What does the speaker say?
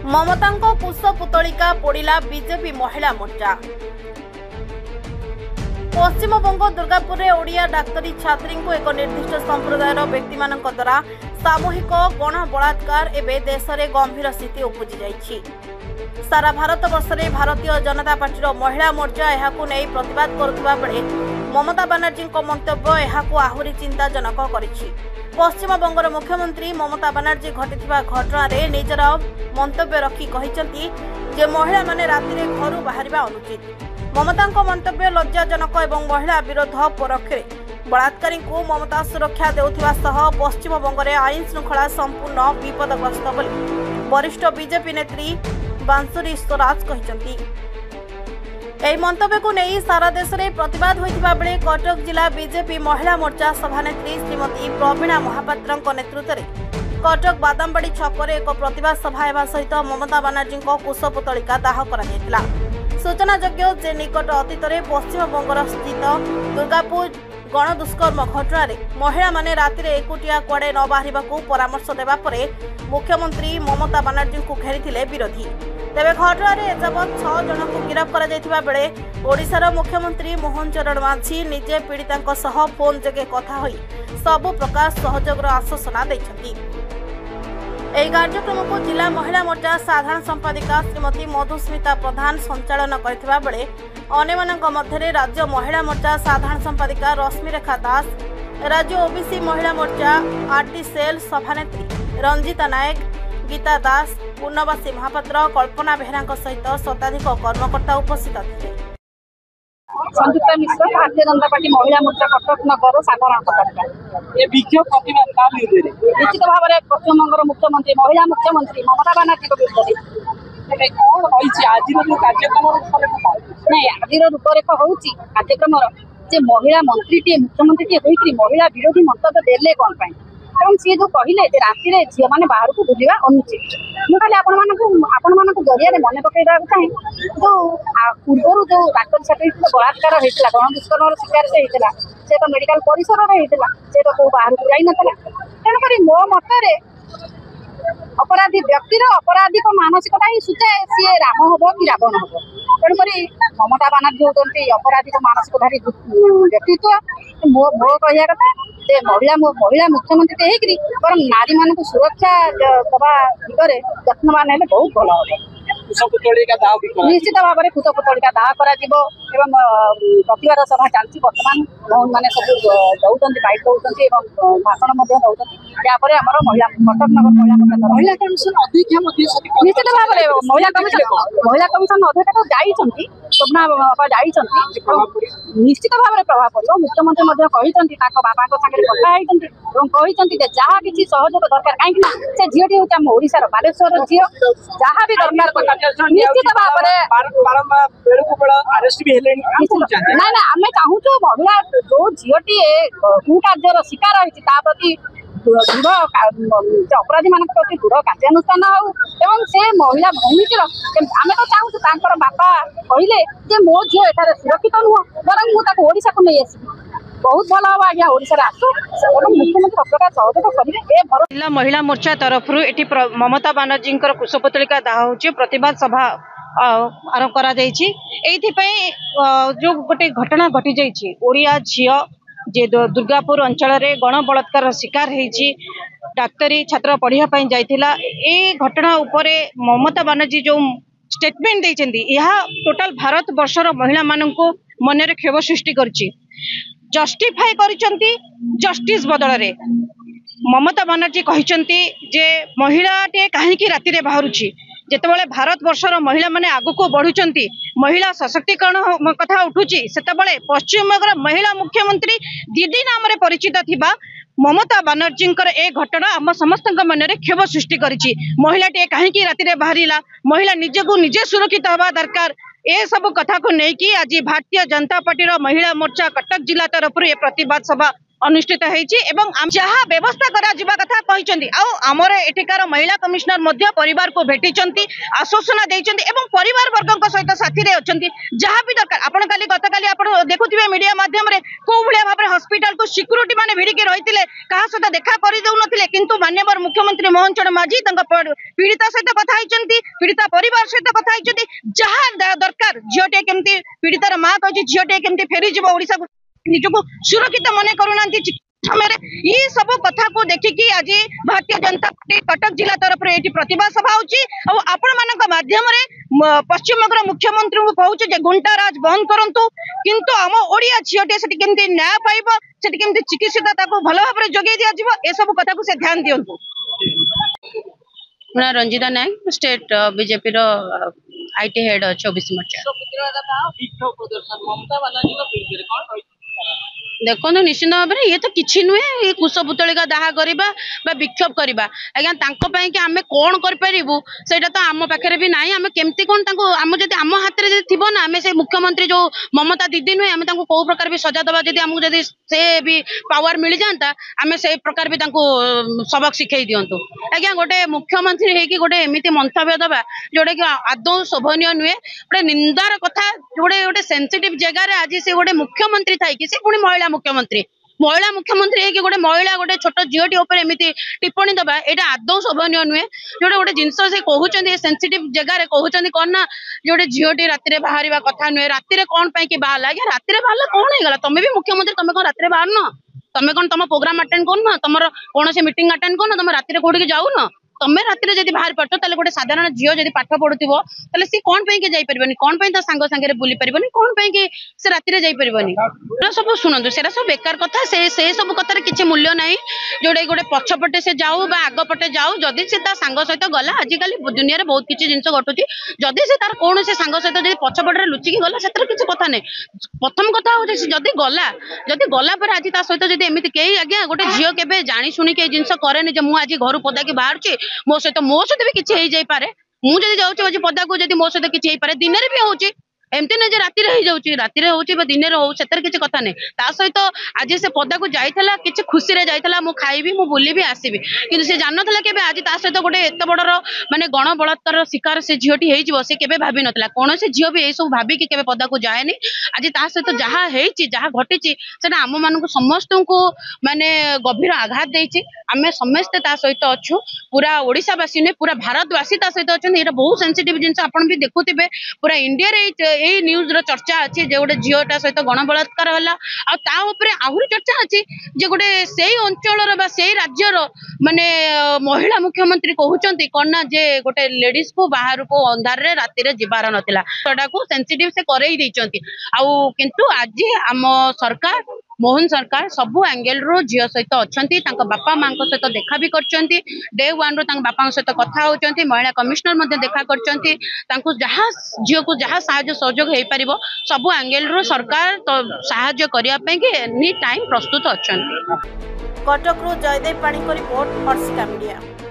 ममतांको कुश पुतलिका पोड़िला BJP महिला मोर्चा। पश्चिम बंग दुर्गापुर में ओडिया डाक्तरी छात्री को एक निर्दिष्ट संप्रदायर व्यक्ति द्वारा सामूहिक गण बलात्कार एवं देश में गंभीर स्थिति उपजी जाइछि। सारा भारत वर्ष में भारतीय जनता पार्टी महिला मोर्चा यहाकू नहीं प्रतिवाद करुवा बेले ममता बानर्जी मंतव्य यहाकू आहुरी चिंताजनक करिछि। पश्चिम बंगर मुख्यमंत्री ममता बानर्जी घटिथिबा घटना निजर मंतव्य रखी कहिसंती जे महिला माने राति रे घरु बाहरिबा अनुचित। ममतांको मंतव्य लज्जाजनक एवं महिला विरोध परोक्षे बलात्कारी को ममता सुरक्षा देउथिबा सह पश्चिम बंगरे आईन श्रृंखला संपूर्ण विपदग्रस्त बोली वरिष्ठ बीजेपी नेत्री बांसुरी स्वराज कहिसंती। एही मंतव्य को नहीं सारा देश में प्रतिवाद होइथिबा बेले कटक जिला बीजेपी महिला मोर्चा सभानेत्री श्रीमती प्रवीणा महापात्र नेतृत्व में कटक बादामबाड़ी छकरे एक प्रतिवाद सभा हेबा सहित ममता बानर्जी कुश पुतलिका दाह करा। सूचनायोग्य जे निकट अतीत पश्चिम बंगर स्थित दुर्गापुर गण दुष्कर्म घटना महिला माने राति एकुटिया कुआडे न बाहरिबाकू परामर्श देवा परे मुख्यमंत्री ममता बानर्जी को घेरी विरोधी। तेबे घटना एजावत 6 जन को गिरफ्त करा जायथिबा बेले ओडिशार मुख्यमंत्री मोहन चरण मांझी निजे पीड़ितांक सह फोन जगे कथा होई सबु प्रकार सहयोगर आश्वासना दैछंती। ଏହି କାର୍ଯ୍ୟକ୍ରମକୁ जिला महिला मोर्चा साधारण संपादिका श्रीमती मधुस्मिता प्रधान संचालन करथिबा बेले अन्यମାନଙ୍କ ମଧ୍ୟରେ राज्य महिला मोर्चा साधारण संपादिका रश्मिरेखा दास, राज्य ओबीसी महिला मोर्चा आरटी सेल सभानेत्री रंजिता नायक, गीता दास, पूर्णवासी महापात्र, कल्पना बेहरा सहित शताधिक कर्मकर्ता उपस्थित थे। संयुक्त मिश्र भारतीय जनता पार्टी महिला मोर्चा कटक नगर साधारण संपादिका। निश्चित भाव में पश्चिम बंगर मुख्यमंत्री महिला मुख्यमंत्री ममता बानर्जी विरुद्ध नहीं आज रूपरेख होची कार्यक्रम महिला मंत्री टी मुख्यमंत्री टी महिला विरोधी मंतव्य देले कौन पाई एवं सी जो कहले राति झील मैंने बाहर को बुलवा अनुचित। मुझे आपण जरिया मन पकड़ा चाहे जो पूर्व जो डाक्तर छात्री बलात्कार होता गण दुष्कर्म शिकार से तो मेडिकल परिसर से तो बाहर को जाई नथला। तेणुक मो मत अपराधी व्यक्तिर अपराधी मानसिकता ही सूचाए सी राम हम कि रावण हम। तेणुक ममता बानर्जी होती अपराधी मानसिकधारी व्यक्तित्व मो कह कथा महिला मुख्यमंत्री बरं नारी मान सुरक्षा दवा दिगरे यत्नवान है बहुत भल हम। निश्चित भाव में कुश पुतलिका दाह कर प्रतिवाद सभा चलती बर्तमान मैंने सब दौरान बाइट दौरान भाषण दौरान यापर आम महिला कटक नगर महिला कमिशन अध्यक्ष निश्चित भाव में महिला कमिशन अध्यक्ष तो जाइए शोभना बाबा जाइए निश्चित भाव में प्रभाव पड़ो। मुख्यमंत्री बाबा सागर कथी जहाँ किसी सहयोग दरकार कहीं से झीटी हूँ आम ओडार बालेश्वर झील जहाँ भी दरकार निश्चित भाव ना ना आम चाहूँ महिला जो झीटी कुकार्यर शिकार होती दृढ़ अपराधी मान प्रति दृढ़ कार्यानुष्ठान हो से महिला भूमिकीर आम तो चाहूँ बापा कहले मो झील एठार सुरक्षित नुह बरं मुझे को नहीं आसबी बहुत भल हम आज्ञा ओडिशा आसू मुख्यमंत्री प्रकार सहयोग करेंगे। जिला महिला मोर्चा तरफ ममता बानर्जी कुश पुतलिका दाह हो प्रतिवाद सभा आरंभ करा जो गोटे घटना घटी जाइए ओडिया झील जे दुर्गापुर अंचल गण बलात्कार शिकार होती डाक्तरी छात्र पढ़ाई जाइथिला ए घटना उपरे ममता बानर्जी जो स्टेटमेंट देइछन्ती यह टोटाल भारत वर्षर महिला माननको मनरे खेव सृष्टि करछि जस्टिफाई करिसंती जस्टिस बदल रे ममता बानर्जी कहिसंती जे महिलाटे काहेकि राति रे बाहरुछि जेतेबेले भारत वर्षर महिला माने आगु को बढ़ुचंती महिला सशक्तिकरण कथा उठुची सेतेबेले पश्चिम बंगर महिला मुख्यमंत्री दीदी नाम रे परिचित थिबा ममता बानर्जी ए घटना आम समस्त मन में क्षोभ सृष्टि करिछि। महिलाटे काहेकि राति रे बाहरिला महिला निजे को निजे सुरक्षित हवा दरकार ए सब कथा को लेकिन आज भारतीय जनता पार्टी महिला मोर्चा कटक जिला तरफ प्रतिवाद सभा ଅନୁଷ୍ଠିତ ହେଇଛି ଏବଂ ଯାହା ବ୍ୟବସ୍ଥା କରାଯିବା କଥା କହିଛନ୍ତି। ଆଉ ଆମର ଏଠିକାର ମହିଳା କମିଶନର ମଧ୍ୟ ପରିବାରକୁ ଭେଟିଛନ୍ତି, ଆଶ୍ୱାସନା ଦେଇଛନ୍ତି ଏବଂ ପରିବାର ବର୍ଗଙ୍କ ସହିତ ସାଥିରେ ଅଛନ୍ତି। ଯାହା ବି ଦରକାର ଆପଣ ଗତକାଲି ଆପଣ ଦେଖୁଥିବେ ମିଡିଆ ମାଧ୍ୟମରେ କୋଉ ଭଳିଆ ଭାବରେ ହସ୍ପିଟାଲକୁ ସିକ୍ୟୁରିଟି ମାନେ ଭିଡିକି ରହିଥିଲେ, କାହା ସହିତ ଦେଖା କରିଦେଉନଥିଲେ, କିନ୍ତୁ ମାନ୍ୟବର ମୁଖ୍ୟମନ୍ତ୍ରୀ ମୋହନ ଚରଣ ମାଝୀ ତାଙ୍କ ପୀଡ଼ିତା ସହିତ କଥା ହେଇଛନ୍ତି, ପୀଡ଼ିତା ପରିବାର ସହିତ କଥା ହେଇଛନ୍ତି। ଯାହା ଦରକାର ଝିଅଟିଏ କେମିତି ପୀଡ଼ିତାର ମା କହିଛି ଝିଅଟିଏ କେମିତି ଫେରିଯିବ ଓଡିଶାକୁ, ନିଜକୁ ସୁରକ୍ଷିତ ମନେ କରୁନାହାନ୍ତି ସମୟରେ ये सब कथा को देखिकी आज भारतीय जनता पार्टी कटक जिला तरफ ये प्रतिवाद सभा होध्यम पश्चिम बंग मुख्यमंत्री को कहूँ जे गुंडा राज बंद करूँ किंतु आम ओडिया झीटे से न्याय पाइब से चिकित्सा भल भाव जोगे दिज्व ए सब कथा को से ध्यान दिंतु। रंजिता नायक स्टेट बीजेपी आईटी हेड अच्छे ओबीसी मोर्चा देखो निश्चित भाव में ये तो किसी नुहे ये कुशपुतलिका दाह करवा विक्षोभ करवा आज्ञा कि आम कौन करूँ से तो आम पाखे भी ना आम केमती कौन आम जब आम हाथ में थी ना आम से मुख्यमंत्री जो ममता दीदी नुहे आम कौ प्रकार भी सजा दबा जब आमको जब से भी पावर मिल जाता आम से प्रकार भी सबक शिखई दिंतु। आज्ञा गोटे मुख्यमंत्री होगी गोटे एमती मंतव्य दबा जोटा कि आदौ शोभनीय नुहे गोटे निंदार कथा गोटे गोटे सेंसिटिव जगह आज से गोटे मुख्यमंत्री थी से पुणी महिला मुख्यमंत्री है गोटे महिला गोटे छोट झीटी एमती टिप्पणी दबा यहाँ आदौ शोभनीय नुहे जोटे गोटे जिनस से कहते सेंसिटिव जगह कहते कौन ना जोटे झीटी राति बाहर कथा नुहे राति कौन पाई बाहर आज्ञा राति बाहर कौन होगा तुम्हें भी मुख्यमंत्री तुम कौन राति बाहर न तुम कौन तुम प्रोग्राम अटेंड कर तुम कौन से मीटिंग अटेंड कर तुम राति कौटी जाऊन तुम्हें राति जब बाहर पड़ो तो गोटे साधारण झील जब पाठ पढ़ुव सी कौन पे जापरबनी कौन पे सांग सांगे बुली पारबनी कौन पे से राति जापरबनी सब शुणु से सब बेकार कथा से सब कथार किसी मूल्य ना जोटा गोटे पछपटे से जाऊ आगपटे जाऊ जदि से सांग सहित गला आजिकल दुनिया में बहुत किसी जिन घटुची जदि से तार कौन से सांग सहित जब पछपटे लुचिकी गला से किसी कथा नहीं। प्रथम कथा हूँ जदि गला पर आज सहित जब एमती कई आज्ञा गोटे झील के जाणी शुणी जिन कैनि मुझे घर पदा की बाहर मो सहित भी किसी हो जाए मुझे जाऊँगी पदा को जब मो सहित किसी हो दिन में भी होची एमती ना राति राति दिन में हो किसी कथा नहीं सहित आज से पदा को जाइला किसी खुशी रे जाइला मु खाइबी मु बुली भी आसबि किंतु से जान ना के आज सहित गोटे एत बड़र माने गण बलात्कार शिकार से झीटी हो से केबे भाभी नथला कौन से झील भी सब भाविकी केबे पदा को जाएनी आज सहित जहाँ जहाँ घटी से आम मान समस्त को माने गभीर आघात देछि आमे समस्ते सहित अच्छु पूरा ओडिशावासी ने पूरा भारतवासी सहित अच्छा ये बहुत सेंसिटिव जिन आप भी देखुवे पूरा इंडिया ये न्यूज रो चर्चा अच्छी जो गोटे झीटा सहित गण बलात्कार है आहरी चर्चा अच्छी जे गोटे से अंचल राज्यर माने महिला मुख्यमंत्री कहते कौन ना जे गोटे लेडीज को बाहर को अंधार रे राति जीवार नाला को सेंसिटिव से करई देइचंती किंतु आज आम सरकार मोहन सरकार सबू एंगेल रो झील सहित अच्छा बापा माँ सहित देखा भी करचंती डे वन रो बापा सहित कथा होचंती महिला कमिश्नर देखा करचंती जहाँ झील को जहाँ साहाय्य सहयोग हो पार सबू एंगेल रो सरकार तो साहाय्य करने एनी टाइम प्रस्तुत अच्छा। कटक जयदेव पाणी को रिपोर्ट हर्षिका मीडिया।